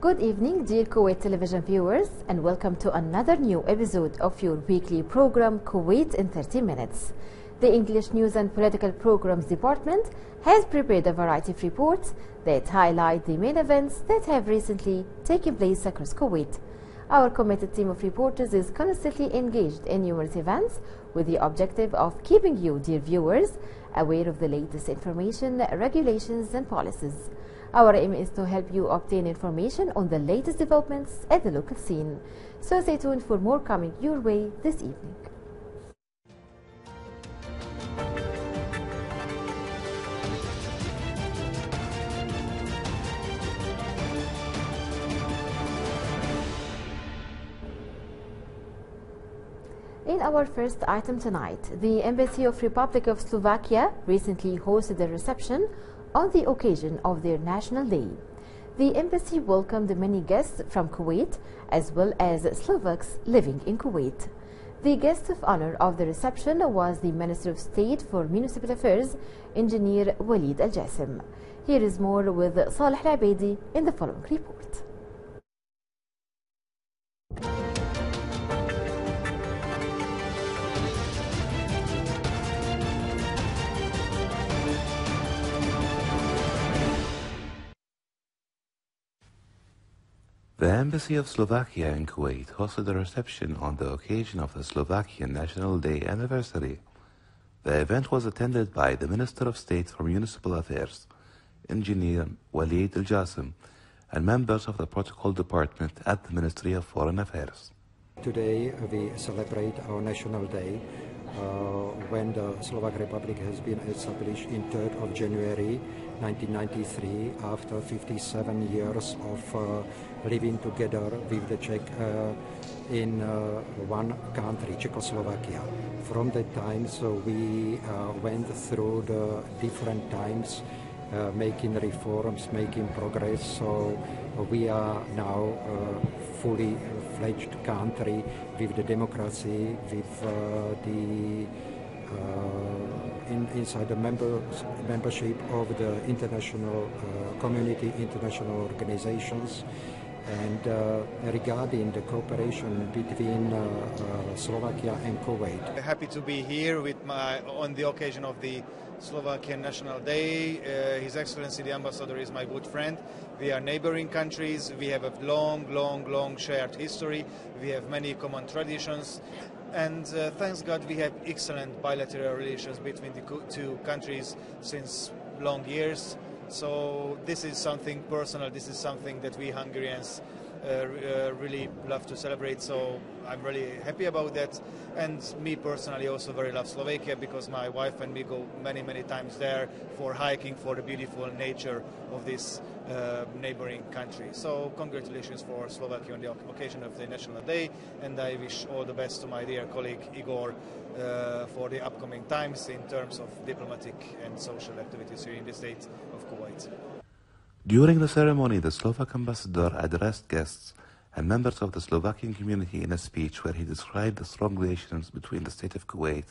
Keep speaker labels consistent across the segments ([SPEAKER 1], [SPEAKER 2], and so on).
[SPEAKER 1] Good evening, dear Kuwait television viewers, and welcome to another new episode of your weekly program, Kuwait in 30 Minutes. The English News and Political Programs Department has prepared a variety of reports that highlight the main events that have recently taken place across Kuwait. Our committed team of reporters is constantly engaged in numerous events with the objective of keeping you, dear viewers, aware of the latest information, regulations, and policies. Our aim is to help you obtain information on the latest developments at the local scene. So stay tuned for more coming your way this evening. In our first item tonight, the Embassy of Republic of Slovakia recently hosted a reception on the occasion of their National Day. The embassy welcomed many guests from Kuwait as well as Slovaks living in Kuwait. The guest of honor of the reception was the Minister of State for Municipal Affairs, Engineer Walid Al-Jassim. Here is more with Saleh Al-Abedi in the following report.
[SPEAKER 2] The Embassy of Slovakia in Kuwait hosted a reception on the occasion of the Slovakian National Day anniversary. The event was attended by the Minister of State for Municipal Affairs, Engineer Walid Al-Jassim, and members of the Protocol Department at the Ministry of Foreign Affairs.
[SPEAKER 3] Today we celebrate our National Day when the Slovak Republic has been established in 3rd of January 1993 after 57 years of living together with the Czech in one country, Czechoslovakia. From that time, so we went through the different times, making reforms, making progress. So we are now a fully fledged country with the democracy, with the inside the membership of the international community, international organizations. And regarding the cooperation between Slovakia and Kuwait.
[SPEAKER 4] Happy to be here with on the occasion of the Slovakian National Day. His Excellency the Ambassador is my good friend. We are neighboring countries. We have a long shared history. We have many common traditions. And thanks God we have excellent bilateral relations between the two countries since long years. So this is something personal, this is something that we Hungarians really love to celebrate, so I'm really happy about that. And me personally also very love Slovakia because my wife and me go many times there for hiking, for the beautiful nature of this neighboring country. So congratulations for Slovakia on the occasion of the National Day, and I wish all the best to my dear colleague Igor for the upcoming times in terms of diplomatic and social activities here in the state of Kuwait.
[SPEAKER 2] During the ceremony, the Slovak ambassador addressed guests and members of the Slovakian community in a speech where he described the strong relations between the state of Kuwait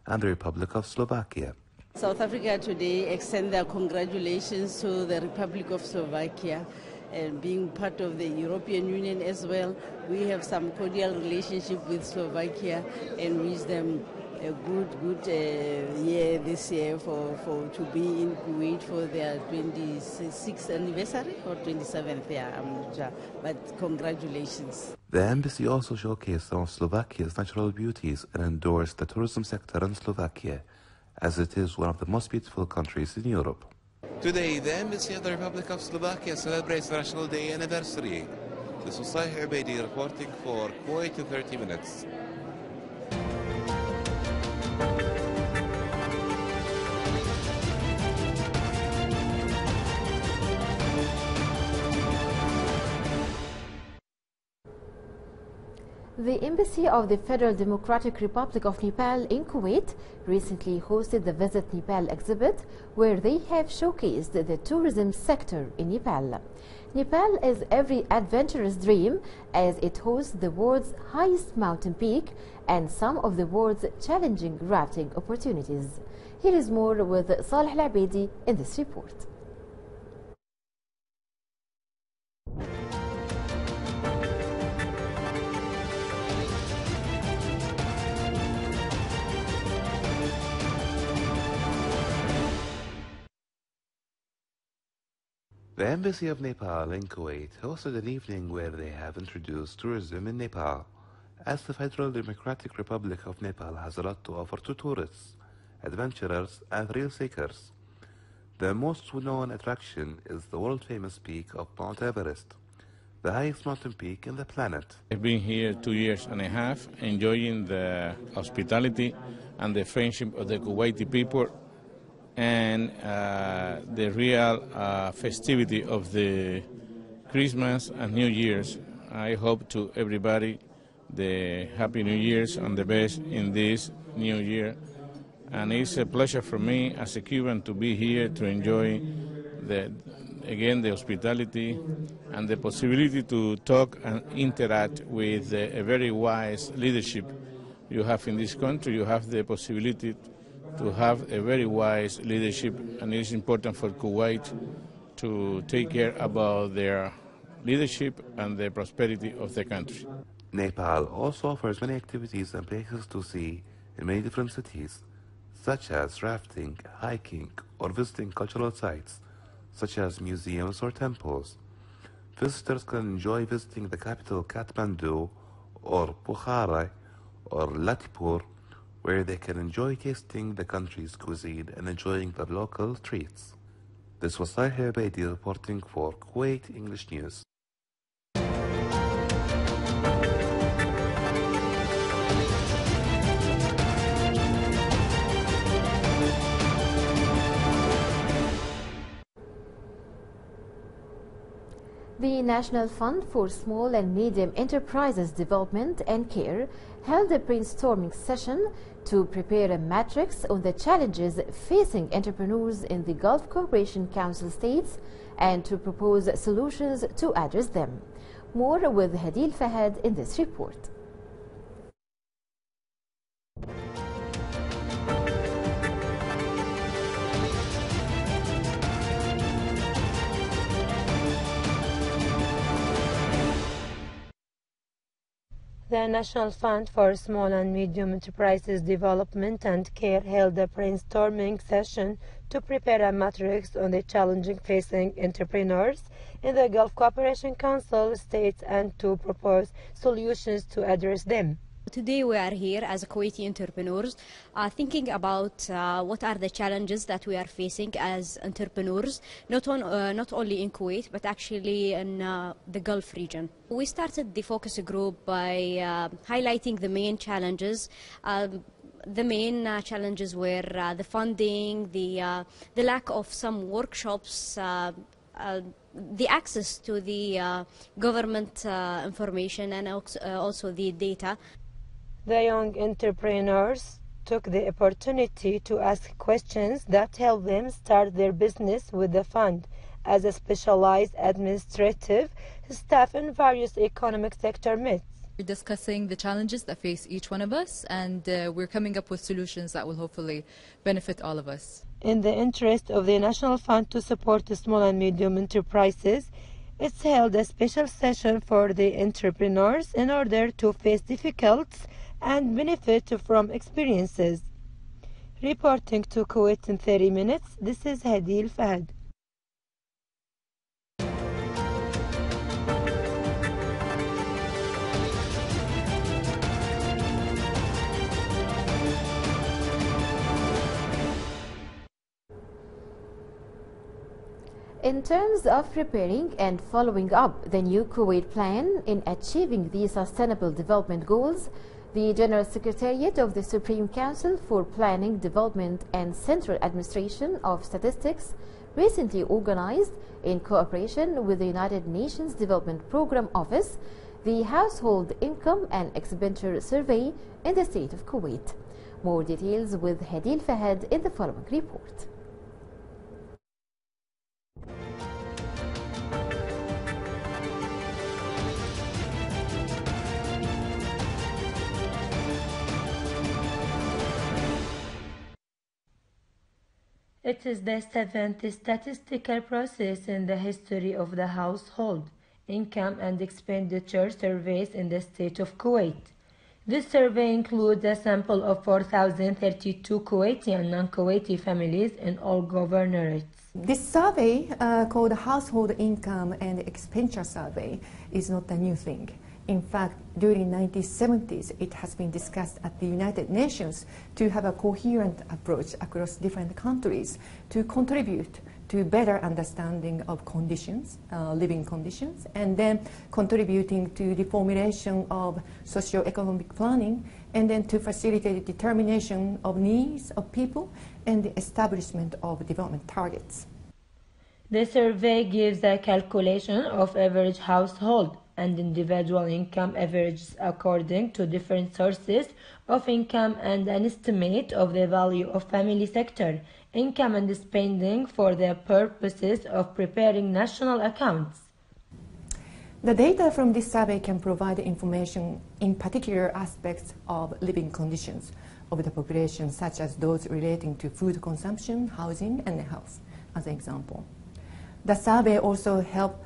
[SPEAKER 2] and the Republic of Slovakia.
[SPEAKER 5] South Africa today extends their congratulations to the Republic of Slovakia and being part of the European Union as well. We have some cordial relationship with Slovakia and wish them a good year this year to be in Kuwait for their 26th anniversary or 27th, yeah, I'm not sure, but congratulations.
[SPEAKER 2] The embassy also showcased some of Slovakia's natural beauties and endorsed the tourism sector in Slovakia, as it is one of the most beautiful countries in Europe.
[SPEAKER 6] Today, the Embassy of the Republic of Slovakia celebrates the National Day anniversary. This is Saleh Al-Abedi reporting for Kuwait in 30 Minutes.
[SPEAKER 1] The Embassy of the Federal Democratic Republic of Nepal in Kuwait recently hosted the Visit Nepal exhibit, where they have showcased the tourism sector in Nepal. Nepal is every adventurous dream, as it hosts the world's highest mountain peak and some of the world's challenging rafting opportunities. Here is more with Saleh Al-Abedi in this report.
[SPEAKER 2] The Embassy of Nepal in Kuwait hosted an evening where they have introduced tourism in Nepal, as the Federal Democratic Republic of Nepal has a lot to offer to tourists, adventurers, and thrill seekers. The most known attraction is the world-famous peak of Mount Everest, the highest mountain peak in the planet.
[SPEAKER 7] I've been here 2 years and a half, enjoying the hospitality and the friendship of the Kuwaiti people and the real festivity of the Christmas and New Year's. I hope to everybody the Happy New Year's and the best in this new year. And it's a pleasure for me as a Cuban to be here to enjoy the hospitality and the possibility to talk and interact with a very wise leadership you have in this country. You have the possibility to have a very wise leadership, and it is important for Kuwait to take care about their leadership and the prosperity of the country.
[SPEAKER 2] Nepal also offers many activities and places to see in many different cities, such as rafting, hiking, or visiting cultural sites, such as museums or temples. Visitors can enjoy visiting the capital Kathmandu, or Bukhara, or Latipur, where they can enjoy tasting the country's cuisine and enjoying the local treats. This was Tahir Baidi reporting for Kuwait English News.
[SPEAKER 1] The National Fund for Small and Medium Enterprises Development and Care held a brainstorming session to prepare a matrix on the challenges facing entrepreneurs in the Gulf Cooperation Council states and to propose solutions to address them. More with Hadil Fahad in this report.
[SPEAKER 8] The National Fund for Small and Medium Enterprises Development and Care held a brainstorming session to prepare a matrix on the challenges facing entrepreneurs in the Gulf Cooperation Council states and to propose solutions to address them.
[SPEAKER 9] Today we are here as Kuwaiti entrepreneurs thinking about what are the challenges that we are facing as entrepreneurs, not only in Kuwait but actually in the Gulf region. We started the focus group by highlighting the main challenges. The main challenges were the funding, the lack of some workshops, the access to the government information and also the data.
[SPEAKER 8] The young entrepreneurs took the opportunity to ask questions that help them start their business with the fund as a specialized administrative staff in various economic sector meets.
[SPEAKER 10] We're discussing the challenges that face each one of us, and we're coming up with solutions that will hopefully benefit all of us.
[SPEAKER 8] In the interest of the National Fund to support the small and medium enterprises, it's held a special session for the entrepreneurs in order to face difficulties and benefit from experiences. Reporting to Kuwait in 30 minutes, this is Hadil Fahad.
[SPEAKER 1] In terms of preparing and following up the new Kuwait plan in achieving the Sustainable Development Goals, the General Secretariat of the Supreme Council for Planning, Development and Central Administration of Statistics recently organized, in cooperation with the United Nations Development Programme Office, the Household Income and Expenditure Survey in the state of Kuwait. More details with Hadil Fahad in the following report.
[SPEAKER 8] It is the seventh statistical process in the history of the Household Income and Expenditure Surveys in the state of Kuwait. This survey includes a sample of 4,032 Kuwaiti and non-Kuwaiti families in all governorates.
[SPEAKER 11] This survey, called Household Income and Expenditure Survey, is not a new thing. In fact, during the 1970s, it has been discussed at the United Nations to have a coherent approach across different countries to contribute to better understanding of conditions, living conditions, and then contributing to the formulation of socio-economic planning, and then to facilitate the determination of needs of people and the establishment of development targets.
[SPEAKER 8] The survey gives a calculation of average household and individual income averages according to different sources of income and an estimate of the value of family sector income and spending for the purposes of preparing national accounts.
[SPEAKER 11] The data from this survey can provide information in particular aspects of living conditions of the population, such as those relating to food consumption, housing, and health, as an example. The survey also helped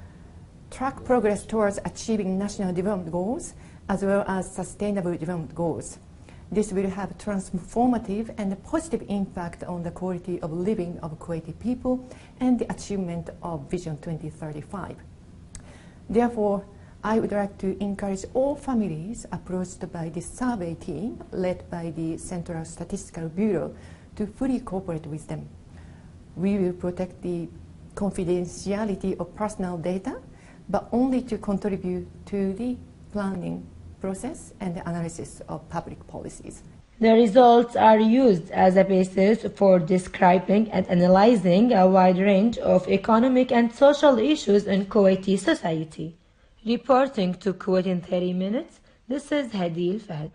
[SPEAKER 11] track progress towards achieving national development goals as well as sustainable development goals. This will have transformative and positive impact on the quality of living of Kuwaiti people and the achievement of Vision 2035. Therefore, I would like to encourage all families approached by this survey team led by the Central Statistical Bureau to fully cooperate with them. We will protect the confidentiality of personal data, but only to contribute to the planning process and the analysis of public policies.
[SPEAKER 8] The results are used as a basis for describing and analyzing a wide range of economic and social issues in Kuwaiti society. Reporting to Kuwait in 30 minutes, this is Hadil Fahd.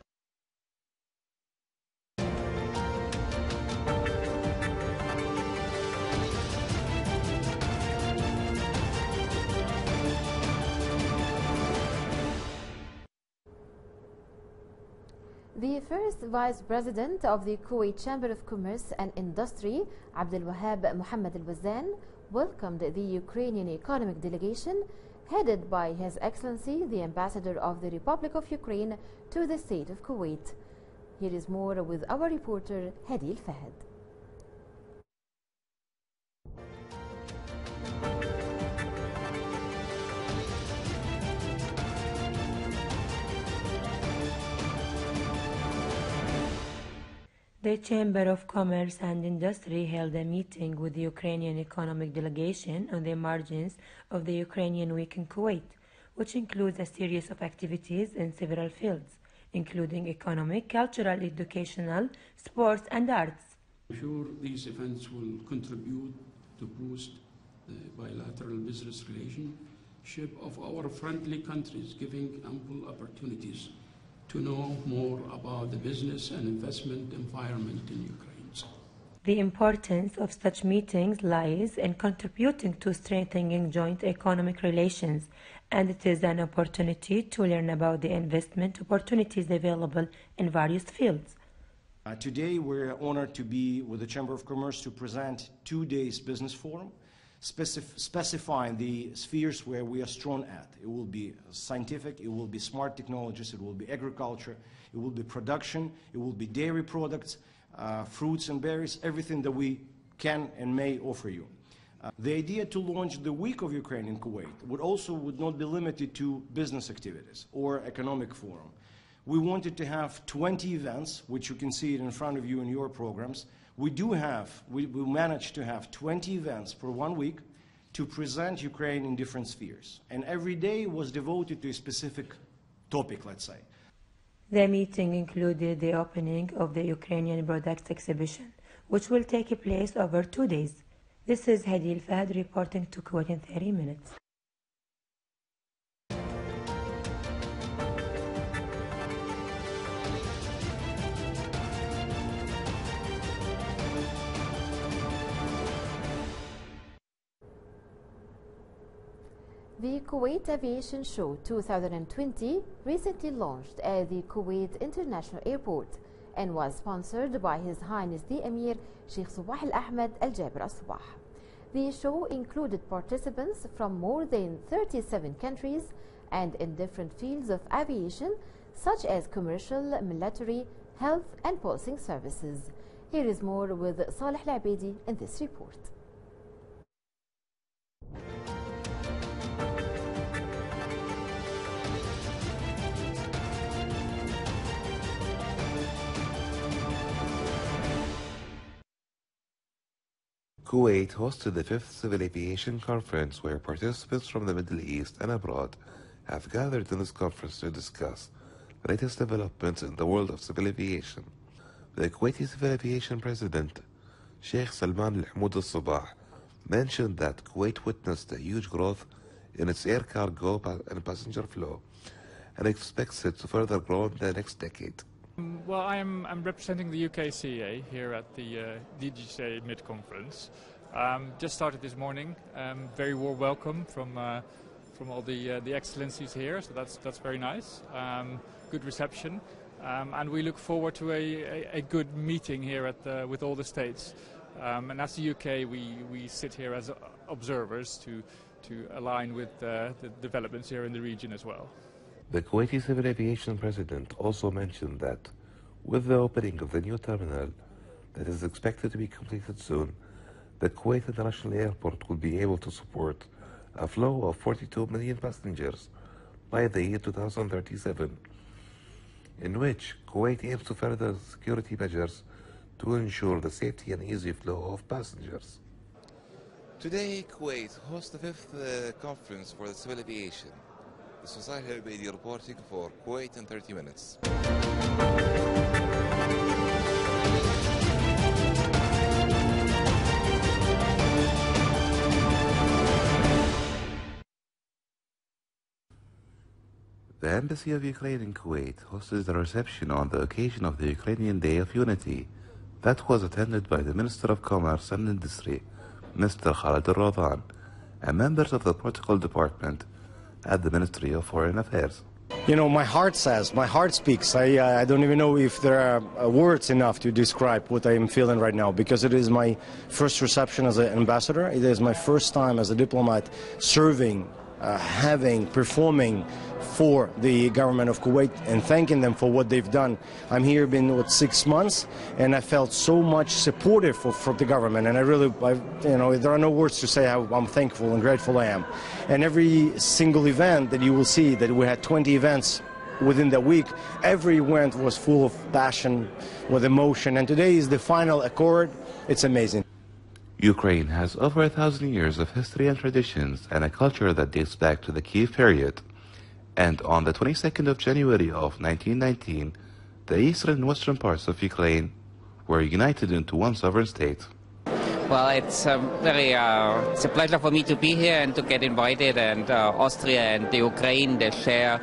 [SPEAKER 1] The first Vice President of the Kuwait Chamber of Commerce and Industry, Abdul Wahab Mohammed Al-Wazan, welcomed the Ukrainian economic delegation headed by His Excellency the Ambassador of the Republic of Ukraine to the state of Kuwait. Here is more with our reporter Hadil Fahd.
[SPEAKER 8] The Chamber of Commerce and Industry held a meeting with the Ukrainian economic delegation on the margins of the Ukrainian Week in Kuwait, which includes a series of activities in several fields, including economic, cultural, educational, sports, and arts.
[SPEAKER 12] I'm sure these events will contribute to boost the bilateral business relationship of our friendly countries, giving ample opportunities to know more about the business and investment environment in Ukraine.
[SPEAKER 8] The importance of such meetings lies in contributing to strengthening joint economic relations, and it is an opportunity to learn about the investment opportunities available in various fields.
[SPEAKER 13] Today we're honored to be with the Chamber of Commerce to present 2 days business forum specifying the spheres where we are strong at. It will be scientific, it will be smart technologies, it will be agriculture, it will be production, it will be dairy products, fruits and berries, everything that we can and may offer you. The idea to launch the Week of Ukraine in Kuwait would not be limited to business activities or economic forum. We wanted to have 20 events, which you can see it in front of you in your programs. We managed to have 20 events for 1 week to present Ukraine in different spheres. And every day was devoted to a specific topic, let's say.
[SPEAKER 8] The meeting included the opening of the Ukrainian Products Exhibition, which will take place over 2 days. This is Hadil Fahd reporting to Kuwait in 30 minutes.
[SPEAKER 1] The Kuwait Aviation Show 2020 recently launched at the Kuwait International Airport and was sponsored by His Highness the Emir Sheikh Sabah Al Ahmed Al Jaber Al Sabah. The show included participants from more than 37 countries and in different fields of aviation such as commercial, military, health and pulsing services. Here is more with Saleh Al Abedi in this report.
[SPEAKER 2] Kuwait hosted the 5th Civil Aviation Conference, where participants from the Middle East and abroad have gathered in this conference to discuss the latest developments in the world of civil aviation. The Kuwaiti Civil Aviation President, Sheikh Salman Al-Hamoud Al-Sabah, mentioned that Kuwait witnessed a huge growth in its air cargo and passenger flow and expects it to further grow in the next decade.
[SPEAKER 14] Well, I'm representing the UK CAA here at the DGCA mid-conference. Just started this morning. Very warm welcome from all the excellencies here, so that's very nice. Good reception, and we look forward to a good meeting here with all the states. And as the UK, we sit here as observers to align with the developments here in the region as well.
[SPEAKER 2] The Kuwaiti Civil Aviation President also mentioned that with the opening of the new terminal that is expected to be completed soon, the Kuwait International Airport will be able to support a flow of 42 million passengers by the year 2037, in which Kuwait aims to further security measures to ensure the safety and easy flow of passengers.
[SPEAKER 6] Today, Kuwait hosts the 5th conference for the civil aviation. This was Sahir Baidi reporting for Kuwait in 30 minutes.
[SPEAKER 2] The Embassy of Ukraine in Kuwait hosted a reception on the occasion of the Ukrainian Day of Unity that was attended by the Minister of Commerce and Industry, Mr. Khalid Al-Radhan, and members of the Protocol Department at the Ministry of Foreign Affairs.
[SPEAKER 13] You know, my heart speaks. I don't even know if there are words enough to describe what I am feeling right now, because it is my first reception as an ambassador. It is my first time as a diplomat serving, performing for the government of Kuwait and thanking them for what they've done. I'm here been 6 months, and I felt so much supportive from the government, and there are no words to say how I'm thankful and grateful I am. And every single event that you will see, that we had 20 events within the week, every event was full of passion, with emotion, and today is the final accord. It's amazing.
[SPEAKER 2] Ukraine has over 1,000 years of history and traditions and a culture that dates back to the Kiev period. And on the 22nd of January of 1919, the eastern and western parts of Ukraine were united into one sovereign state.
[SPEAKER 15] Well, it's it's a pleasure for me to be here and to get invited. And Austria and the Ukraine, they share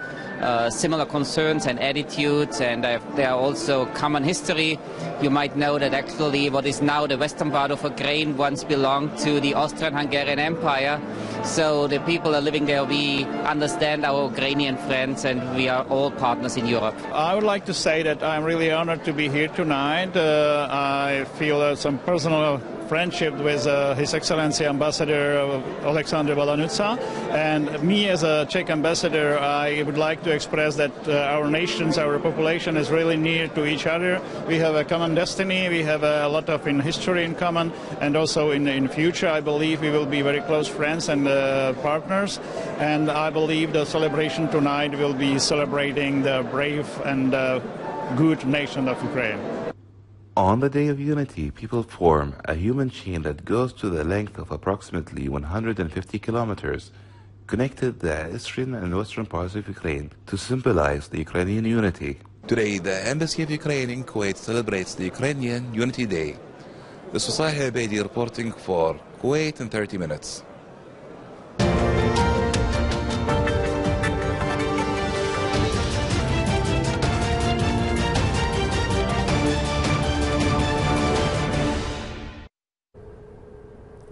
[SPEAKER 15] similar concerns and attitudes, and there are also common history. You might know that actually what is now the western part of Ukraine once belonged to the Austrian-Hungarian Empire. So the people are living there. We understand our Ukrainian friends, and we are all partners in Europe.
[SPEAKER 16] I would like to say that I'm really honored to be here tonight. I feel some personal friendship with His Excellency Ambassador Alexander Valanutsa, and me as a Czech ambassador, I would like to express that our nations, our population is really near to each other. We have a common destiny, we have a lot of history in common, and also in future I believe we will be very close friends and partners, and I believe the celebration tonight will be celebrating the brave and good nation of Ukraine.
[SPEAKER 2] On the Day of Unity, people form a human chain that goes to the length of approximately 150 kilometers, connected the eastern and western parts of Ukraine to symbolize the Ukrainian unity.
[SPEAKER 6] Today, the Embassy of Ukraine in Kuwait celebrates the Ukrainian Unity Day. This was Sahir Baidi reporting for Kuwait in 30 minutes.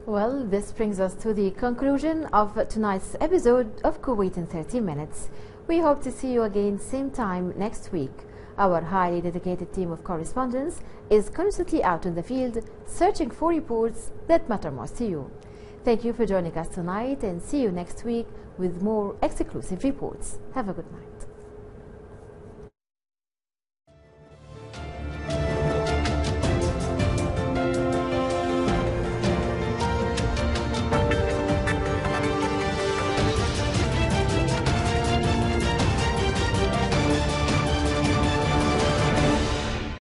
[SPEAKER 1] Well, this brings us to the conclusion of tonight's episode of Kuwait in 30 minutes. We hope to see you again same time next week. Our highly dedicated team of correspondents is constantly out in the field searching for reports that matter most to you. Thank you for joining us tonight, and see you next week with more exclusive reports. Have a good night.